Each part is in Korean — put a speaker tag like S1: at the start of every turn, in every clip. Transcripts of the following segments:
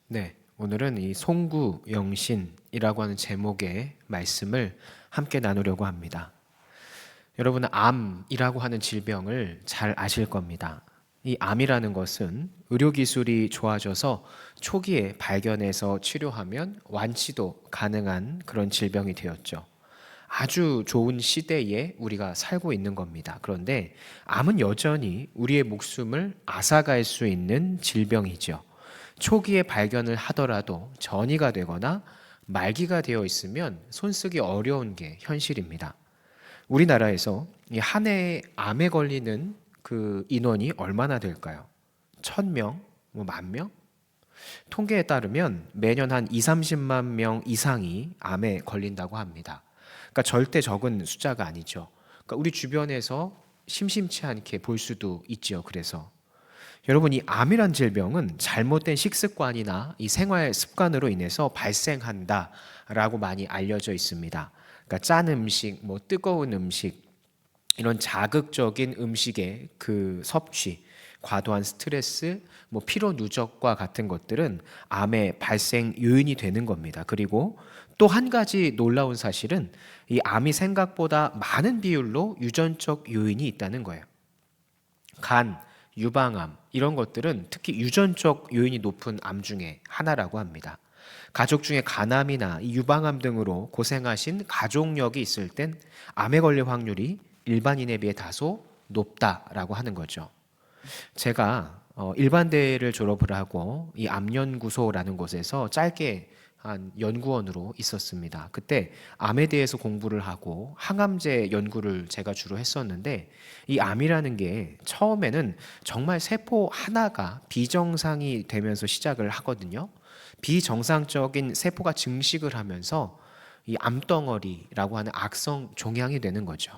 S1: 네, 오늘은 이 송구영신이라고 하는 제목의 말씀을 함께 나누려고 합니다. 여러분은 암이라고 하는 질병을 잘 아실 겁니다. 이 암이라는 것은 의료기술이 좋아져서 초기에 발견해서 치료하면 완치도 가능한 그런 질병이 되었죠. 아주 좋은 시대에 우리가 살고 있는 겁니다. 그런데 암은 여전히 우리의 목숨을 앗아갈 수 있는 질병이죠. 초기에 발견을 하더라도 전이가 되거나 말기가 되어 있으면 손쓰기 어려운 게 현실입니다. 우리나라에서 이 한 해에 암에 걸리는 그 인원이 얼마나 될까요? 1,000명? 뭐 10,000명? 통계에 따르면 매년 한 2, 30만 명 이상이 암에 걸린다고 합니다. 그러니까 절대 적은 숫자가 아니죠. 그러니까 우리 주변에서 심심치 않게 볼 수도 있죠. 그래서 여러분, 이 암이란 질병은 잘못된 식습관이나 이 생활 습관으로 인해서 발생한다라고 많이 알려져 있습니다. 그러니까 짠 음식, 뭐 뜨거운 음식, 이런 자극적인 음식의 그 섭취, 과도한 스트레스, 뭐 피로 누적과 같은 것들은 암의 발생 요인이 되는 겁니다. 그리고 또 한 가지 놀라운 사실은 이 암이 생각보다 많은 비율로 유전적 요인이 있다는 거예요. 간, 유방암 이런 것들은 특히 유전적 요인이 높은 암 중에 하나라고 합니다. 가족 중에 간암이나 유방암 등으로 고생하신 가족력이 있을 땐 암에 걸릴 확률이 일반인에 비해 다소 높다라고 하는 거죠. 제가 일반대를 졸업을 하고 이 암연구소라는 곳에서 짧게 한 연구원으로 있었습니다. 그때 암에 대해서 공부를 하고 항암제 연구를 제가 주로 했었는데, 이 암이라는 게 처음에는 정말 세포 하나가 비정상이 되면서 시작을 하거든요. 비정상적인 세포가 증식을 하면서 이 암덩어리라고 하는 악성 종양이 되는 거죠.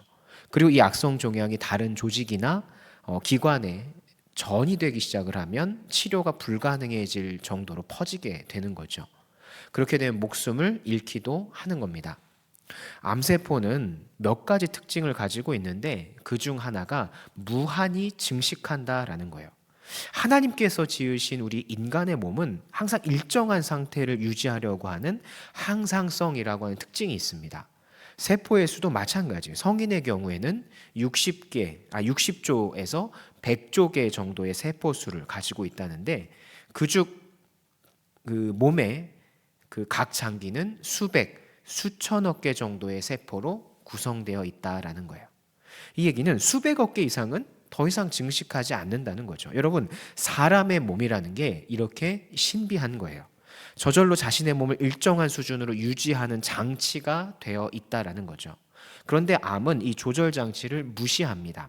S1: 그리고 이 악성 종양이 다른 조직이나 기관에 전이 되기 시작을 하면 치료가 불가능해질 정도로 퍼지게 되는 거죠. 그렇게 되면 목숨을 잃기도 하는 겁니다. 암세포는 몇 가지 특징을 가지고 있는데 그 중 하나가 무한히 증식한다라는 거예요. 하나님께서 지으신 우리 인간의 몸은 항상 일정한 상태를 유지하려고 하는 항상성이라고 하는 특징이 있습니다. 세포의 수도 마찬가지예요. 성인의 경우에는 60조에서 100조 개 정도의 세포 수를 가지고 있다는데, 그중 그 몸의 그 각 장기는 수백, 수천억 개 정도의 세포로 구성되어 있다라는 거예요. 이 얘기는 수백억 개 이상은 더 이상 증식하지 않는다는 거죠. 여러분, 사람의 몸이라는 게 이렇게 신비한 거예요. 저절로 자신의 몸을 일정한 수준으로 유지하는 장치가 되어 있다라는 거죠. 그런데 암은 이 조절 장치를 무시합니다.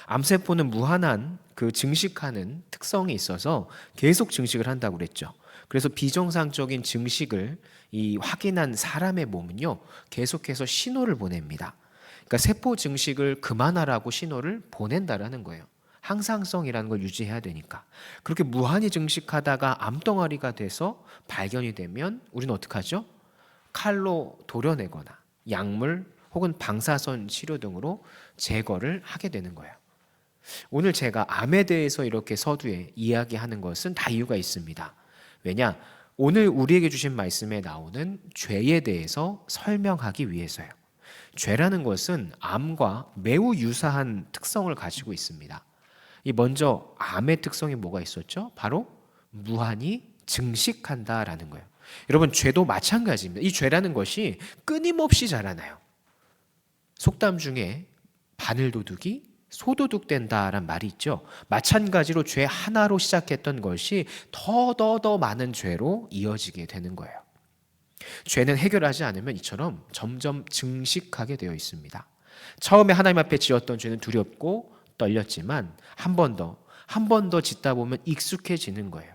S1: 암세포는 무한한 그 증식하는 특성이 있어서 계속 증식을 한다고 그랬죠. 그래서 비정상적인 증식을 이 확인한 사람의 몸은요, 계속해서 신호를 보냅니다. 그러니까 세포 증식을 그만하라고 신호를 보낸다라는 거예요. 항상성이라는 걸 유지해야 되니까. 그렇게 무한히 증식하다가 암덩어리가 돼서 발견이 되면 우리는 어떻게 하죠? 칼로 도려내거나 약물 혹은 방사선 치료 등으로 제거를 하게 되는 거예요. 오늘 제가 암에 대해서 이렇게 서두에 이야기하는 것은 다 이유가 있습니다. 왜냐? 오늘 우리에게 주신 말씀에 나오는 죄에 대해서 설명하기 위해서요. 죄라는 것은 암과 매우 유사한 특성을 가지고 있습니다. 이 먼저 암의 특성이 뭐가 있었죠? 바로 무한히 증식한다라는 거예요. 여러분, 죄도 마찬가지입니다. 이 죄라는 것이 끊임없이 자라나요. 속담 중에 바늘도둑이 소도둑 된다란 말이 있죠. 마찬가지로 죄 하나로 시작했던 것이 더 많은 죄로 이어지게 되는 거예요. 죄는 해결하지 않으면 이처럼 점점 증식하게 되어 있습니다. 처음에 하나님 앞에 지었던 죄는 두렵고 떨렸지만 한 번 더 짓다 보면 익숙해지는 거예요.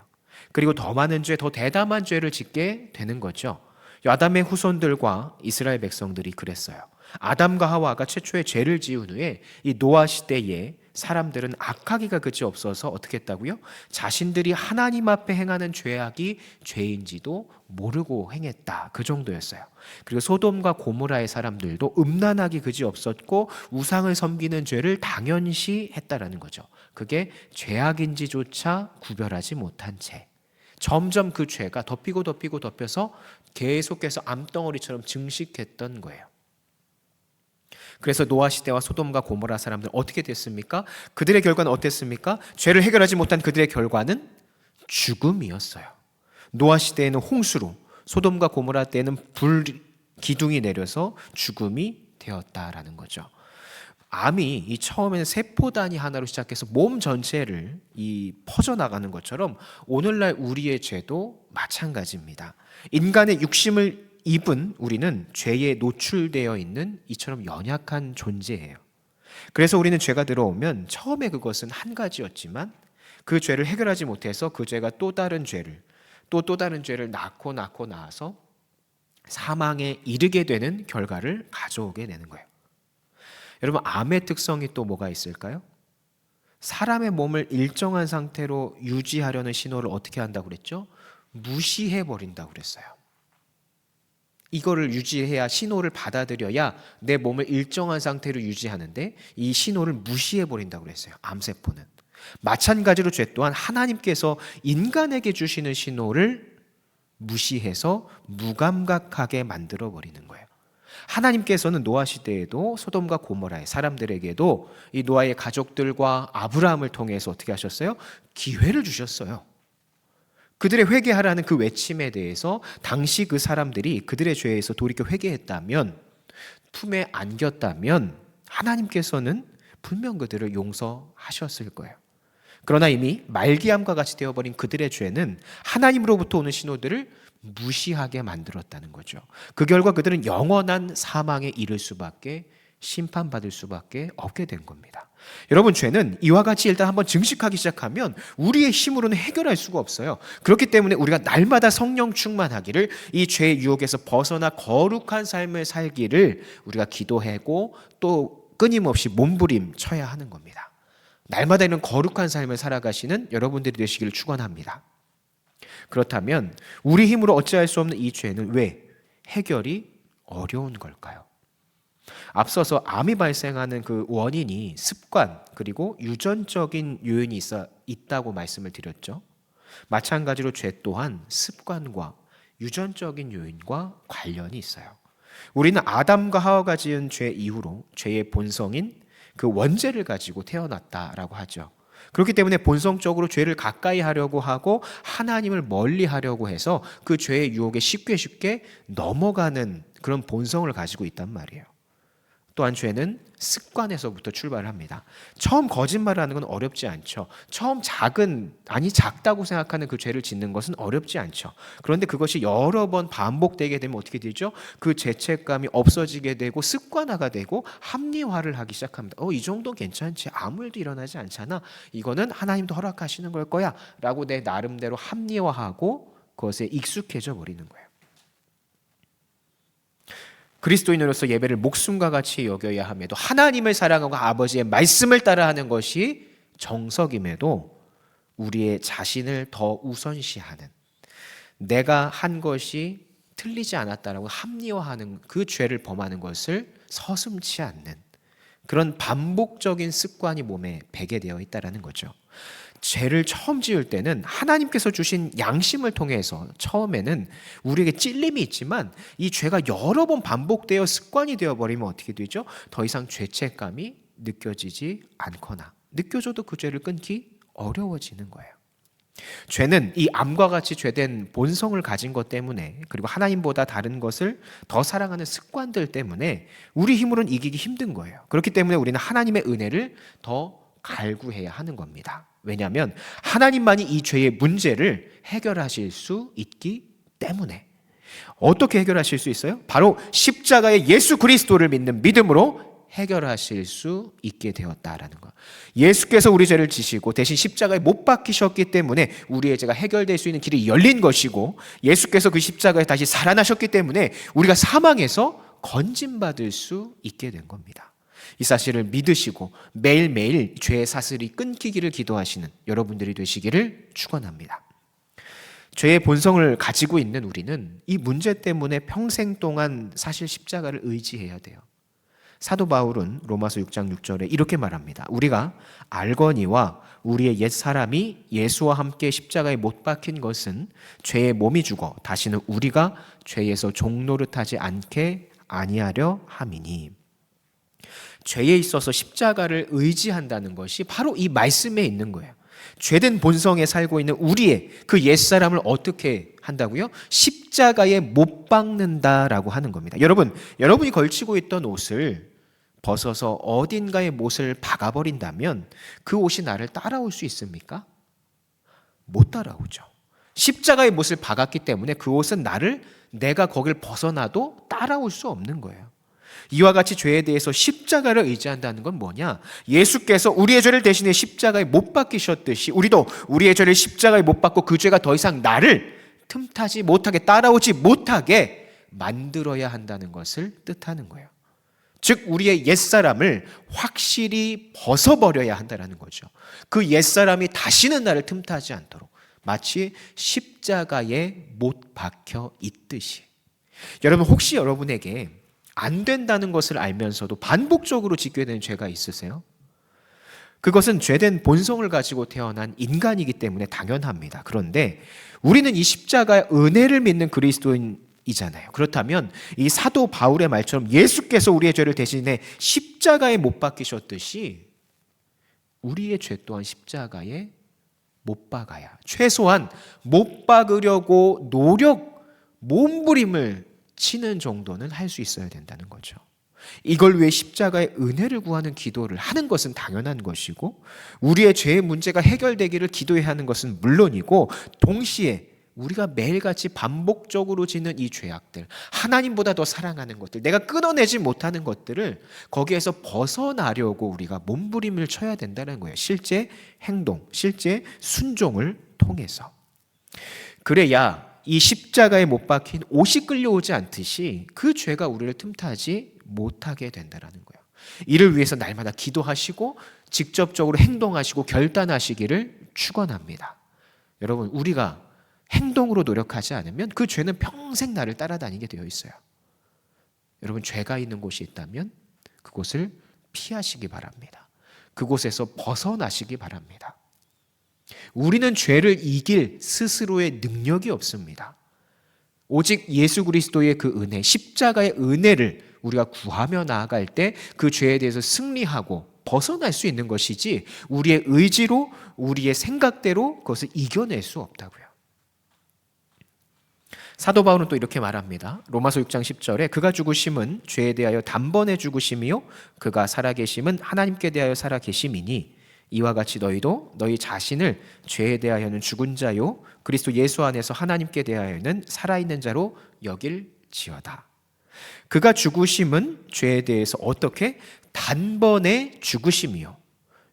S1: 그리고 더 많은 죄, 더 대담한 죄를 짓게 되는 거죠. 아담의 후손들과 이스라엘 백성들이 그랬어요. 아담과 하와가 최초의 죄를 지은 후에 이 노아 시대에 사람들은 악하기가 그지 없어서 어떻게 했다고요? 자신들이 하나님 앞에 행하는 죄악이 죄인지도 모르고 행했다. 그 정도였어요. 그리고 소돔과 고모라의 사람들도 음란하기 그지 없었고 우상을 섬기는 죄를 당연시 했다라는 거죠. 그게 죄악인지조차 구별하지 못한 채, 점점 그 죄가 덮이고 덮여서 계속해서 암덩어리처럼 증식했던 거예요. 그래서 노아 시대와 소돔과 고모라 사람들 어떻게 됐습니까? 그들의 결과는 어땠습니까? 죄를 해결하지 못한 그들의 결과는 죽음이었어요. 노아 시대에는 홍수로, 소돔과 고모라 때는 불 기둥이 내려서 죽음이 되었다라는 거죠. 암이 이 처음에는 세포단위 하나로 시작해서 몸 전체를 퍼져나가는 것처럼 오늘날 우리의 죄도 마찬가지입니다. 인간의 육심을 입은 우리는 죄에 노출되어 있는 이처럼 연약한 존재예요. 그래서 우리는 죄가 들어오면 처음에 그것은 한 가지였지만 그 죄를 해결하지 못해서 그 죄가 또 다른 죄를 또 다른 죄를 낳고 나서 사망에 이르게 되는 결과를 가져오게 되는 거예요. 여러분, 암의 특성이 또 뭐가 있을까요? 사람의 몸을 일정한 상태로 유지하려는 신호를 어떻게 한다고 그랬죠? 무시해버린다고 그랬어요. 이거를 유지해야, 신호를 받아들여야 내 몸을 일정한 상태로 유지하는데 이 신호를 무시해버린다고 그랬어요. 암세포는. 마찬가지로 죄 또한 하나님께서 인간에게 주시는 신호를 무시해서 무감각하게 만들어버리는 거예요. 하나님께서는 노아 시대에도 소돔과 고모라의 사람들에게도 이 노아의 가족들과 아브라함을 통해서 어떻게 하셨어요? 기회를 주셨어요. 그들의 회개하라는 그 외침에 대해서 당시 그 사람들이 그들의 죄에서 돌이켜 회개했다면, 품에 안겼다면 하나님께서는 분명 그들을 용서하셨을 거예요. 그러나 이미 말기암과 같이 되어버린 그들의 죄는 하나님으로부터 오는 신호들을 무시하게 만들었다는 거죠. 그 결과 그들은 영원한 사망에 이를 수밖에, 심판받을 수밖에 없게 된 겁니다. 여러분, 죄는 이와 같이 일단 한번 증식하기 시작하면 우리의 힘으로는 해결할 수가 없어요. 그렇기 때문에 우리가 날마다 성령 충만하기를, 이 죄의 유혹에서 벗어나 거룩한 삶을 살기를 우리가 기도하고 또 끊임없이 몸부림 쳐야 하는 겁니다. 날마다 이런 거룩한 삶을 살아가시는 여러분들이 되시기를 축원합니다. 그렇다면 우리 힘으로 어찌할 수 없는 이 죄는 왜 해결이 어려운 걸까요? 앞서서 암이 발생하는 그 원인이 습관 그리고 유전적인 요인이 있다고 말씀을 드렸죠. 마찬가지로 죄 또한 습관과 유전적인 요인과 관련이 있어요. 우리는 아담과 하와가 지은 죄 이후로 죄의 본성인 그 원죄를 가지고 태어났다라고 하죠. 그렇기 때문에 본성적으로 죄를 가까이 하려고 하고 하나님을 멀리 하려고 해서 그 죄의 유혹에 쉽게 넘어가는 그런 본성을 가지고 있단 말이에요. 또한 죄는 습관에서부터 출발합니다. 처음 거짓말하는 건 어렵지 않죠. 처음 작다고 생각하는 그 죄를 짓는 것은 어렵지 않죠. 그런데 그것이 여러 번 반복되게 되면 어떻게 되죠? 그 죄책감이 없어지게 되고 습관화가 되고 합리화를 하기 시작합니다. 이 정도 괜찮지, 아무 일도 일어나지 않잖아, 이거는 하나님도 허락하시는 걸 거야 라고 내 나름대로 합리화하고 그것에 익숙해져 버리는 거예요. 그리스도인으로서 예배를 목숨과 같이 여겨야 함에도, 하나님을 사랑하고 아버지의 말씀을 따라하는 것이 정석임에도 우리의 자신을 더 우선시하는, 내가 한 것이 틀리지 않았다라고 합리화하는 그 죄를 범하는 것을 서슴지 않는 그런 반복적인 습관이 몸에 배게 되어 있다는 거죠. 죄를 처음 지을 때는 하나님께서 주신 양심을 통해서 처음에는 우리에게 찔림이 있지만 이 죄가 여러 번 반복되어 습관이 되어버리면 어떻게 되죠? 더 이상 죄책감이 느껴지지 않거나 느껴져도 그 죄를 끊기 어려워지는 거예요. 죄는 이 암과 같이 죄된 본성을 가진 것 때문에, 그리고 하나님보다 다른 것을 더 사랑하는 습관들 때문에 우리 힘으로는 이기기 힘든 거예요. 그렇기 때문에 우리는 하나님의 은혜를 더 갈구해야 하는 겁니다. 왜냐하면 하나님만이 이 죄의 문제를 해결하실 수 있기 때문에. 어떻게 해결하실 수 있어요? 바로 십자가의 예수 그리스도를 믿는 믿음으로 해결하실 수 있게 되었다라는 것. 예수께서 우리 죄를 지시고 대신 십자가에 못 박히셨기 때문에 우리의 죄가 해결될 수 있는 길이 열린 것이고, 예수께서 그 십자가에 다시 살아나셨기 때문에 우리가 사망에서 건진받을 수 있게 된 겁니다. 이 사실을 믿으시고 매일매일 죄의 사슬이 끊기기를 기도하시는 여러분들이 되시기를 축원합니다. 죄의 본성을 가지고 있는 우리는 이 문제 때문에 평생 동안 사실 십자가를 의지해야 돼요. 사도 바울은 로마서 6장 6절에 이렇게 말합니다. 우리가 알거니와 우리의 옛사람이 예수와 함께 십자가에 못 박힌 것은 죄의 몸이 죽어 다시는 우리가 죄에서 종노릇하지 않게 아니하려 함이니. 죄에 있어서 십자가를 의지한다는 것이 바로 이 말씀에 있는 거예요. 죄된 본성에 살고 있는 우리의 그 옛사람을 어떻게 한다고요? 십자가에 못 박는다라고 하는 겁니다. 여러분이 걸치고 있던 옷을 벗어서 어딘가에 못을 박아버린다면 그 옷이 나를 따라올 수 있습니까? 못 따라오죠. 십자가에 못을 박았기 때문에 그 옷은 내가 거길 벗어나도 따라올 수 없는 거예요. 이와 같이 죄에 대해서 십자가를 의지한다는 건 뭐냐? 예수께서 우리의 죄를 대신해 십자가에 못 박히셨듯이 우리도 우리의 죄를 십자가에 못 박고 그 죄가 더 이상 나를 틈타지 못하게 따라오지 못하게 만들어야 한다는 것을 뜻하는 거예요. 즉 우리의 옛사람을 확실히 벗어버려야 한다는 거죠. 그 옛사람이 다시는 나를 틈타지 않도록 마치 십자가에 못 박혀 있듯이. 여러분 혹시 여러분에게 안 된다는 것을 알면서도 반복적으로 짓게 되는 죄가 있으세요? 그것은 죄된 본성을 가지고 태어난 인간이기 때문에 당연합니다. 그런데 우리는 이 십자가의 은혜를 믿는 그리스도인이잖아요. 그렇다면 이 사도 바울의 말처럼 예수께서 우리의 죄를 대신해 십자가에 못 박히셨듯이 우리의 죄 또한 십자가에 못 박아야, 최소한 못 박으려고 몸부림을 치는 정도는 할 수 있어야 된다는 거죠. 이걸 위해 십자가의 은혜를 구하는 기도를 하는 것은 당연한 것이고 우리의 죄의 문제가 해결되기를 기도해야 하는 것은 물론이고 동시에 우리가 매일같이 반복적으로 짓는 이 죄악들, 하나님보다 더 사랑하는 것들, 내가 끊어내지 못하는 것들을 거기에서 벗어나려고 우리가 몸부림을 쳐야 된다는 거예요. 실제 행동, 실제 순종을 통해서. 그래야 이 십자가에 못 박힌 옷이 끌려오지 않듯이 그 죄가 우리를 틈타지 못하게 된다는 거예요. 이를 위해서 날마다 기도하시고 직접적으로 행동하시고 결단하시기를 축원합니다. 여러분 우리가 행동으로 노력하지 않으면 그 죄는 평생 나를 따라다니게 되어 있어요. 여러분 죄가 있는 곳이 있다면 그곳을 피하시기 바랍니다. 그곳에서 벗어나시기 바랍니다. 우리는 죄를 이길 스스로의 능력이 없습니다. 오직 예수 그리스도의 그 은혜, 십자가의 은혜를 우리가 구하며 나아갈 때 그 죄에 대해서 승리하고 벗어날 수 있는 것이지 우리의 의지로 우리의 생각대로 그것을 이겨낼 수 없다고요. 사도 바울은 또 이렇게 말합니다. 로마서 6장 10절에 그가 죽으심은 죄에 대하여 단번에 죽으심이요 그가 살아계심은 하나님께 대하여 살아계심이니 이와 같이 너희도 너희 자신을 죄에 대하여는 죽은 자요 그리스도 예수 안에서 하나님께 대하여는 살아있는 자로 여길지어다. 그가 죽으심은 죄에 대해서 어떻게? 단번에 죽으심이요.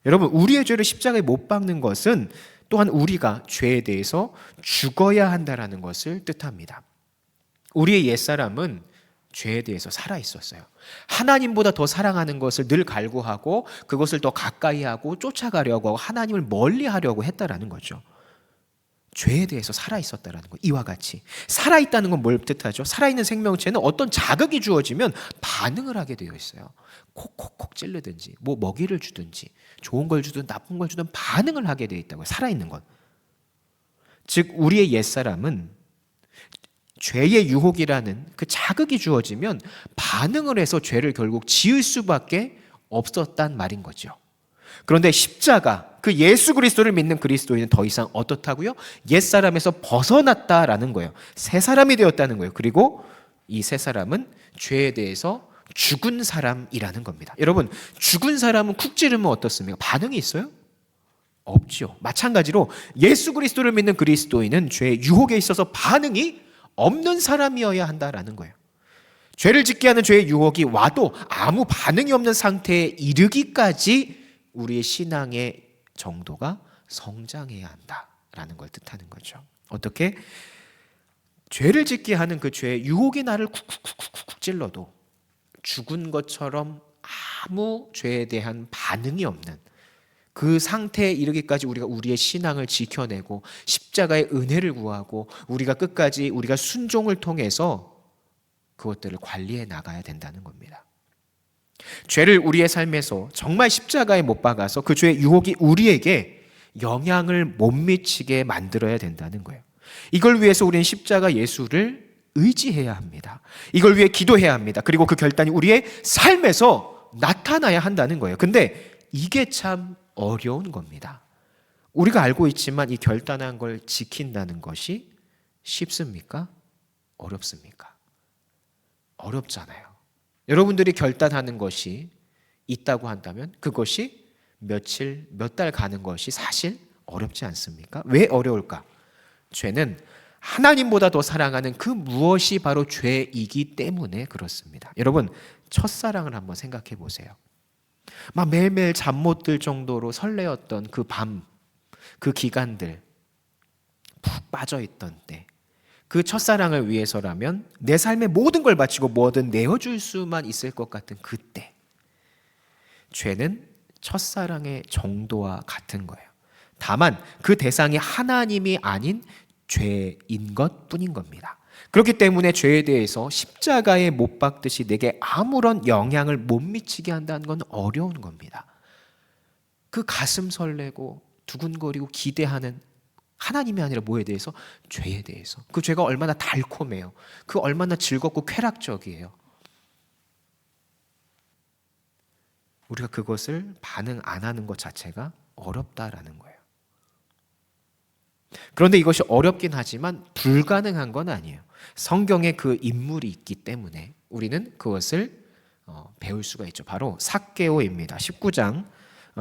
S1: 여러분 우리의 죄를 십자가에 못 박는 것은 또한 우리가 죄에 대해서 죽어야 한다는 것을 뜻합니다. 우리의 옛사람은 죄에 대해서 살아있었어요. 하나님보다 더 사랑하는 것을 늘 갈구하고 그것을 더 가까이 하고 쫓아가려고 하고 하나님을 멀리하려고 했다라는 거죠. 죄에 대해서 살아있었다라는 거. 이와 같이 살아있다는 건 뭘 뜻하죠? 살아있는 생명체는 어떤 자극이 주어지면 반응을 하게 되어 있어요. 콕콕콕 찌르든지 뭐 먹이를 주든지 좋은 걸 주든 나쁜 걸 주든 반응을 하게 되어 있다고요. 살아있는 건. 즉 우리의 옛사람은 죄의 유혹이라는 그 자극이 주어지면 반응을 해서 죄를 결국 지을 수밖에 없었단 말인 거죠. 그런데 십자가, 그 예수 그리스도를 믿는 그리스도인은 더 이상 어떻다고요? 옛사람에서 벗어났다라는 거예요. 새 사람이 되었다는 거예요. 그리고 이 새 사람은 죄에 대해서 죽은 사람이라는 겁니다. 여러분, 죽은 사람은 쿡 찌르면 어떻습니까? 반응이 있어요? 없죠. 마찬가지로 예수 그리스도를 믿는 그리스도인은 죄의 유혹에 있어서 반응이 없는 사람이어야 한다라는 거예요. 죄를 짓게 하는 죄의 유혹이 와도 아무 반응이 없는 상태에 이르기까지 우리의 신앙의 정도가 성장해야 한다라는 걸 뜻하는 거죠. 어떻게? 죄를 짓게 하는 그 죄의 유혹이 나를 쿡쿡쿡쿡 찔러도 죽은 것처럼 아무 죄에 대한 반응이 없는 그 상태에 이르기까지 우리가 우리의 신앙을 지켜내고 십자가의 은혜를 구하고 우리가 끝까지 우리가 순종을 통해서 그것들을 관리해 나가야 된다는 겁니다. 죄를 우리의 삶에서 정말 십자가에 못 박아서 그 죄의 유혹이 우리에게 영향을 못 미치게 만들어야 된다는 거예요. 이걸 위해서 우리는 십자가 예수를 의지해야 합니다. 이걸 위해 기도해야 합니다. 그리고 그 결단이 우리의 삶에서 나타나야 한다는 거예요. 근데 이게 참 어려운 겁니다. 우리가 알고 있지만 이 결단한 걸 지킨다는 것이 쉽습니까? 어렵습니까? 어렵잖아요. 여러분들이 결단하는 것이 있다고 한다면 그것이 며칠, 몇 달 가는 것이 사실 어렵지 않습니까? 왜 어려울까? 죄는 하나님보다 더 사랑하는 그 무엇이 바로 죄이기 때문에 그렇습니다. 여러분, 첫사랑을 한번 생각해 보세요. 막 매일매일 잠 못 들 정도로 설레었던 그 밤, 그 기간들, 푹 빠져있던 때, 그 첫사랑을 위해서라면 내 삶의 모든 걸 바치고 뭐든 내어줄 수만 있을 것 같은 그때, 죄는 첫사랑의 정도와 같은 거예요. 다만 그 대상이 하나님이 아닌 죄인 것 뿐인 겁니다. 그렇기 때문에 죄에 대해서 십자가에 못 박듯이 내게 아무런 영향을 못 미치게 한다는 건 어려운 겁니다. 그 가슴 설레고 두근거리고 기대하는 하나님이 아니라 뭐에 대해서? 죄에 대해서. 그 죄가 얼마나 달콤해요. 그 얼마나 즐겁고 쾌락적이에요. 우리가 그것을 반응 안 하는 것 자체가 어렵다라는 거예요. 그런데 이것이 어렵긴 하지만 불가능한 건 아니에요. 성경에 그 인물이 있기 때문에 우리는 그것을 배울 수가 있죠. 바로 삭개오입니다. 19장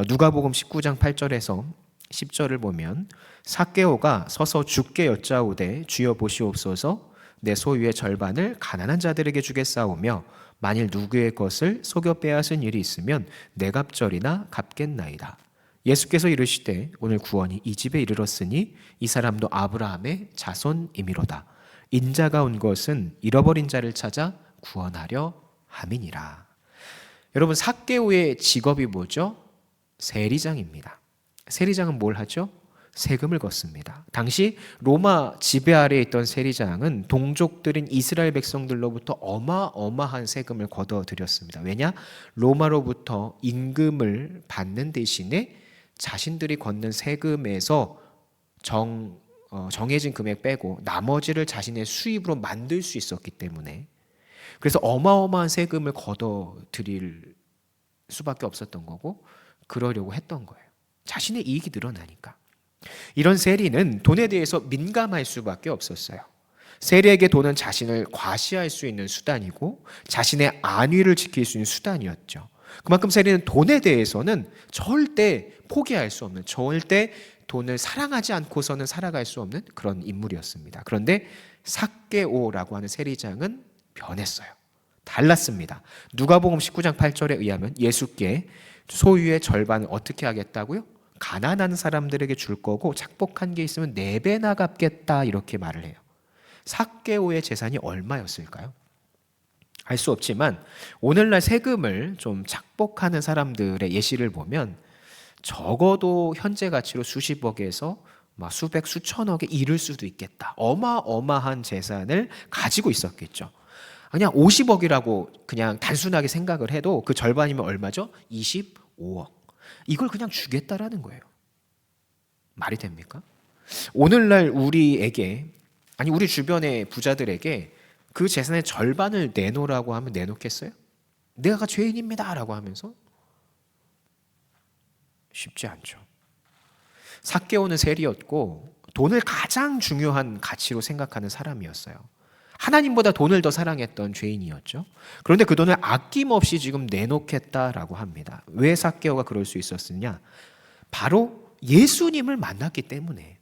S1: 누가복음 19장 8절에서 10절을 보면 삭개오가 서서 주께 여짜오되 주여 보시옵소서 내 소유의 절반을 가난한 자들에게 주겠사오며 만일 누구의 것을 속여 빼앗은 일이 있으면 내 갑절이나 갚겠나이다. 예수께서 이르시되 오늘 구원이 이 집에 이르렀으니 이 사람도 아브라함의 자손이미로다. 인자가 온 것은 잃어버린 자를 찾아 구원하려 함이니라. 여러분, 삭개오의 직업이 뭐죠? 세리장입니다. 세리장은 뭘 하죠? 세금을 걷습니다. 당시 로마 지배 아래에 있던 세리장은 동족들인 이스라엘 백성들로부터 어마어마한 세금을 걷어들였습니다. 왜냐? 로마로부터 임금을 받는 대신에 자신들이 걷는 세금에서 정해진 금액 빼고 나머지를 자신의 수입으로 만들 수 있었기 때문에, 그래서 어마어마한 세금을 걷어들일 수밖에 없었던 거고 그러려고 했던 거예요. 자신의 이익이 늘어나니까. 이런 세리는 돈에 대해서 민감할 수밖에 없었어요. 세리에게 돈은 자신을 과시할 수 있는 수단이고 자신의 안위를 지킬 수 있는 수단이었죠. 그만큼 세리는 돈에 대해서는 절대 포기할 수 없는, 절대 돈을 사랑하지 않고서는 살아갈 수 없는 그런 인물이었습니다. 그런데 삭개오라고 하는 세리장은 변했어요. 달랐습니다. 누가복음 19장 8절에 의하면 예수께 소유의 절반을 어떻게 하겠다고요? 가난한 사람들에게 줄 거고 착복한 게 있으면 4배나 갚겠다, 이렇게 말을 해요. 삭개오의 재산이 얼마였을까요? 알 수 없지만 오늘날 세금을 좀 착복하는 사람들의 예시를 보면 적어도 현재 가치로 수십억에서 수백, 수천억에 이를 수도 있겠다. 어마어마한 재산을 가지고 있었겠죠. 그냥 50억이라고 그냥 단순하게 생각을 해도 그 절반이면 얼마죠? 25억. 이걸 그냥 주겠다라는 거예요. 말이 됩니까? 오늘날 우리에게, 아니 우리 주변의 부자들에게 그 재산의 절반을 내놓으라고 하면 내놓겠어요? 내가 죄인입니다 라고 하면서? 쉽지 않죠. 삭개오는 세리였고 돈을 가장 중요한 가치로 생각하는 사람이었어요. 하나님보다 돈을 더 사랑했던 죄인이었죠. 그런데 그 돈을 아낌없이 지금 내놓겠다라고 합니다. 왜 삭개오가 그럴 수 있었느냐? 바로 예수님을 만났기 때문에.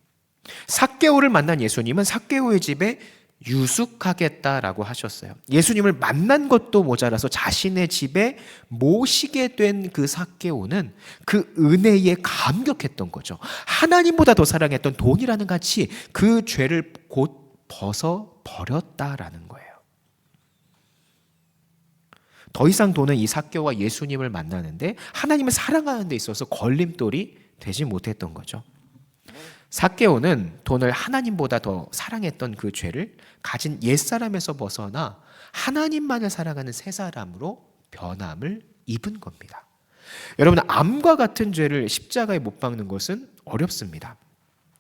S1: 삭개오를 만난 예수님은 삭개오의 집에 유숙하겠다라고 하셨어요. 예수님을 만난 것도 모자라서 자신의 집에 모시게 된 그 삭개오는 그 은혜에 감격했던 거죠. 하나님보다 더 사랑했던 돈이라는 가치, 그 죄를 곧 벗어 버렸다라는 거예요. 더 이상 돈은 이 삭개오와 예수님을 만나는데 하나님을 사랑하는 데 있어서 걸림돌이 되지 못했던 거죠. 삭개오는 돈을 하나님보다 더 사랑했던 그 죄를 가진 옛사람에서 벗어나 하나님만을 사랑하는 새 사람으로 변함을 입은 겁니다. 여러분, 암과 같은 죄를 십자가에 못 박는 것은 어렵습니다.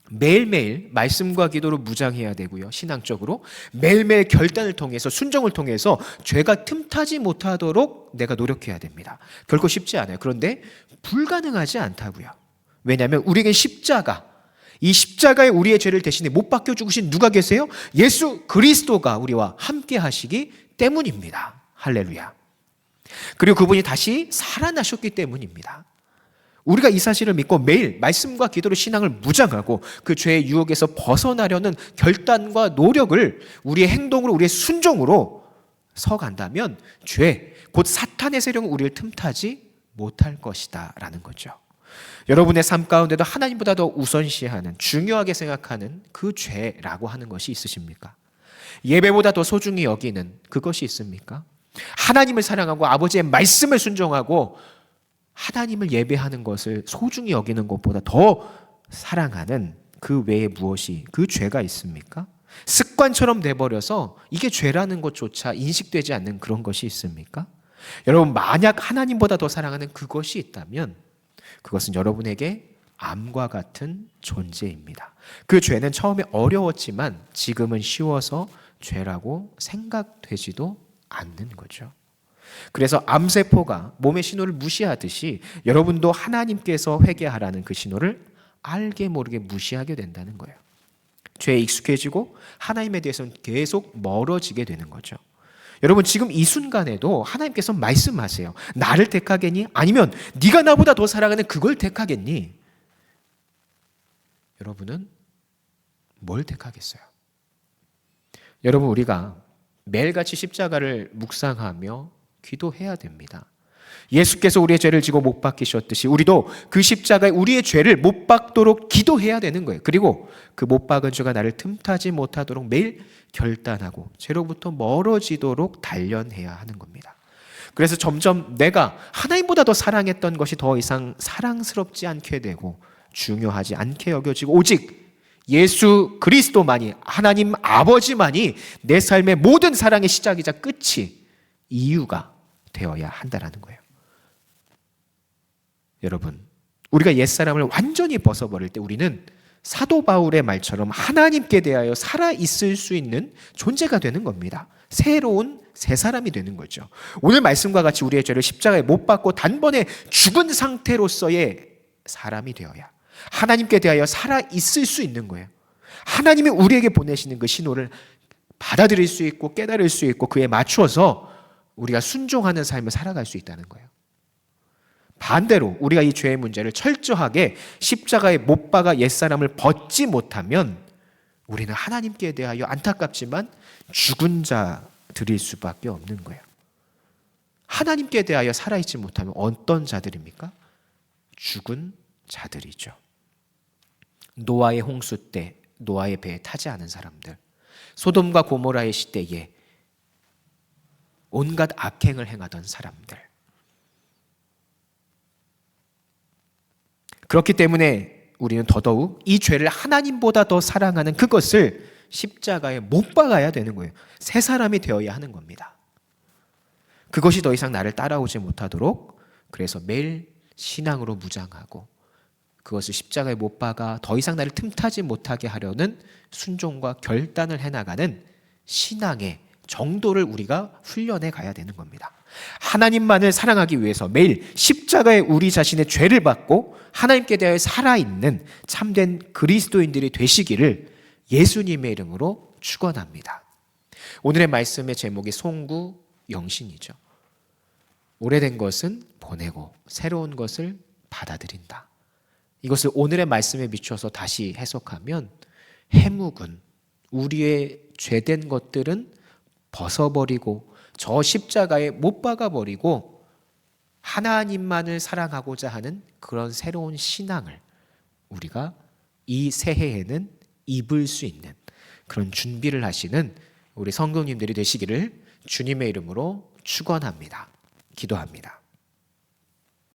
S1: 매일매일 말씀과 기도로 무장해야 되고요. 신앙적으로 매일매일 결단을 통해서, 순종을 통해서 죄가 틈타지 못하도록 내가 노력해야 됩니다. 결코 쉽지 않아요. 그런데 불가능하지 않다고요. 왜냐하면 우리에게 이 십자가에 우리의 죄를 대신에 못 박혀 죽으신 누가 계세요? 예수 그리스도가 우리와 함께 하시기 때문입니다. 할렐루야. 그리고 그분이 다시 살아나셨기 때문입니다. 우리가 이 사실을 믿고 매일 말씀과 기도로 신앙을 무장하고 그 죄의 유혹에서 벗어나려는 결단과 노력을 우리의 행동으로, 우리의 순종으로 서간다면 죄, 곧 사탄의 세력은 우리를 틈타지 못할 것이다 라는 거죠. 여러분의 삶 가운데도 하나님보다 더 우선시하는, 중요하게 생각하는 그 죄라고 하는 것이 있으십니까? 예배보다 더 소중히 여기는 그것이 있습니까? 하나님을 사랑하고 아버지의 말씀을 순종하고 하나님을 예배하는 것을 소중히 여기는 것보다 더 사랑하는 그 외에 무엇이, 그 죄가 있습니까? 습관처럼 돼버려서 이게 죄라는 것조차 인식되지 않는 그런 것이 있습니까? 여러분, 만약 하나님보다 더 사랑하는 그것이 있다면 그것은 여러분에게 암과 같은 존재입니다. 그 죄는 처음에 어려웠지만 지금은 쉬워서 죄라고 생각되지도 않는 거죠. 그래서 암세포가 몸의 신호를 무시하듯이 여러분도 하나님께서 회개하라는 그 신호를 알게 모르게 무시하게 된다는 거예요. 죄에 익숙해지고 하나님에 대해서는 계속 멀어지게 되는 거죠. 여러분, 지금 이 순간에도 하나님께서 말씀하세요. 나를 택하겠니? 아니면 네가 나보다 더 사랑하는 그걸 택하겠니? 여러분은 뭘 택하겠어요? 여러분, 우리가 매일같이 십자가를 묵상하며 기도해야 됩니다. 예수께서 우리의 죄를 지고 못 박히셨듯이 우리도 그 십자가에 우리의 죄를 못 박도록 기도해야 되는 거예요. 그리고 그 못 박은 죄가 나를 틈타지 못하도록 매일 결단하고 죄로부터 멀어지도록 단련해야 하는 겁니다. 그래서 점점 내가 하나님보다 더 사랑했던 것이 더 이상 사랑스럽지 않게 되고 중요하지 않게 여겨지고 오직 예수 그리스도만이, 하나님 아버지만이 내 삶의 모든 사랑의 시작이자 끝이, 이유가 되어야 한다는 거예요. 여러분, 우리가 옛사람을 완전히 벗어버릴 때 우리는 사도 바울의 말처럼 하나님께 대하여 살아있을 수 있는 존재가 되는 겁니다. 새로운 새 사람이 되는 거죠. 오늘 말씀과 같이 우리의 죄를 십자가에 못 박고 단번에 죽은 상태로서의 사람이 되어야 하나님께 대하여 살아있을 수 있는 거예요. 하나님이 우리에게 보내시는 그 신호를 받아들일 수 있고 깨달을 수 있고 그에 맞추어서 우리가 순종하는 삶을 살아갈 수 있다는 거예요. 반대로 우리가 이 죄의 문제를 철저하게 십자가에 못 박아 옛사람을 벗지 못하면 우리는 하나님께 대하여 안타깝지만 죽은 자들일 수밖에 없는 거예요. 하나님께 대하여 살아있지 못하면 어떤 자들입니까? 죽은 자들이죠. 노아의 홍수 때 노아의 배에 타지 않은 사람들, 소돔과 고모라의 시대에 온갖 악행을 행하던 사람들. 그렇기 때문에 우리는 더더욱 이 죄를 하나님보다 더 사랑하는 그것을 십자가에 못 박아야 되는 거예요. 새 사람이 되어야 하는 겁니다. 그것이 더 이상 나를 따라오지 못하도록 그래서 매일 신앙으로 무장하고 그것을 십자가에 못 박아 더 이상 나를 틈타지 못하게 하려는 순종과 결단을 해나가는 신앙의 정도를 우리가 훈련해 가야 되는 겁니다. 하나님만을 사랑하기 위해서 매일 십자가에 우리 자신의 죄를 받고 하나님께 대하여 살아있는 참된 그리스도인들이 되시기를 예수님의 이름으로 축원합니다. 오늘의 말씀의 제목이 송구 영신이죠. 오래된 것은 보내고 새로운 것을 받아들인다. 이것을 오늘의 말씀에 비춰서 다시 해석하면 해묵은 우리의 죄된 것들은 벗어버리고 저 십자가에 못 박아버리고 하나님만을 사랑하고자 하는 그런 새로운 신앙을 우리가 이 새해에는 입을 수 있는 그런 준비를 하시는 우리 성도님들이 되시기를 주님의 이름으로 축원합니다. 기도합니다.